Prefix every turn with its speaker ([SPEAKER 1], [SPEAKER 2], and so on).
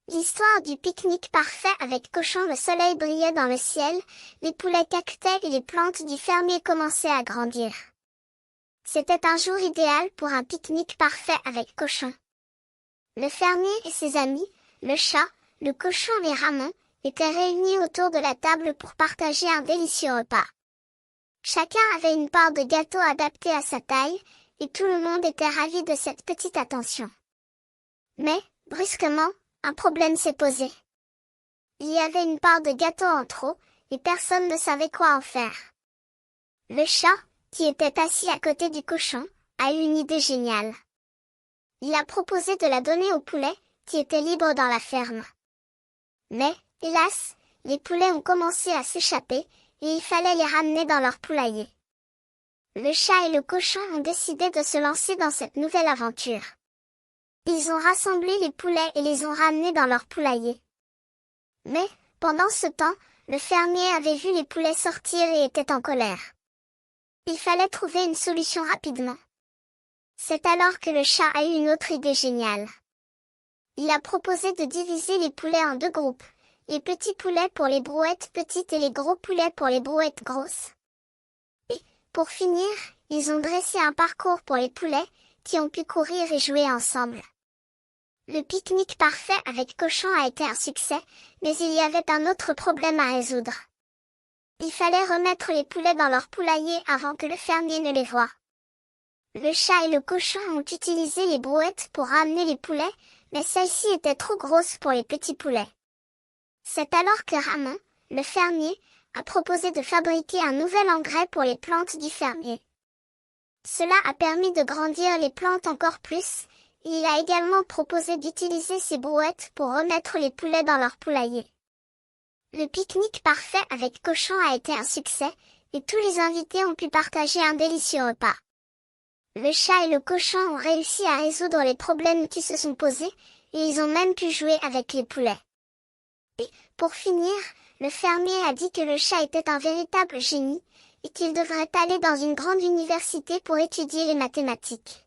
[SPEAKER 1] L'histoire du pique-nique parfait avec cochon. Le soleil brillait dans le ciel, les poulets caquetaient et les plantes du fermier commençaient à grandir. C'était un jour idéal pour un pique-nique parfait avec cochon. Le fermier et ses amis, le chat, le cochon et Ramon, étaient réunis autour de la table pour partager un délicieux repas. Chacun avait une part de gâteau adaptée à sa taille, et tout le monde était ravi de cette petite attention. Mais, brusquement, un problème s'est posé. Il y avait une part de gâteau en trop, et personne ne savait quoi en faire. Le chat, qui était assis à côté du cochon, a eu une idée géniale. Il a proposé de la donner aux poulets, qui étaient libres dans la ferme. Mais, hélas, les poulets ont commencé à s'échapper, et il fallait les ramener dans leur poulailler. Le chat et le cochon ont décidé de se lancer dans cette nouvelle aventure. Ils ont rassemblé les poulets et les ont ramenés dans leur poulailler. Mais, pendant ce temps, le fermier avait vu les poulets sortir et était en colère. Il fallait trouver une solution rapidement. C'est alors que le chat a eu une autre idée géniale. Il a proposé de diviser les poulets en deux groupes, les petits poulets pour les brouettes petites et les gros poulets pour les brouettes grosses. Et, pour finir, ils ont dressé un parcours pour les poulets, qui ont pu courir et jouer ensemble. Le pique-nique parfait avec cochon a été un succès, mais il y avait un autre problème à résoudre. Il fallait remettre les poulets dans leur poulailler avant que le fermier ne les voie. Le chat et le cochon ont utilisé les brouettes pour ramener les poulets, mais celles-ci étaient trop grosses pour les petits poulets. C'est alors que Ramon, le fermier, a proposé de fabriquer un nouvel engrais pour les plantes du fermier. Cela a permis de grandir les plantes encore plus, et il a également proposé d'utiliser ces brouettes pour remettre les poulets dans leur poulailler. Le pique-nique parfait avec cochon a été un succès, et tous les invités ont pu partager un délicieux repas. Le chat et le cochon ont réussi à résoudre les problèmes qui se sont posés, et ils ont même pu jouer avec les poulets. Et, pour finir, le fermier a dit que le chat était un véritable génie, et qu'il devrait aller dans une grande université pour étudier les mathématiques.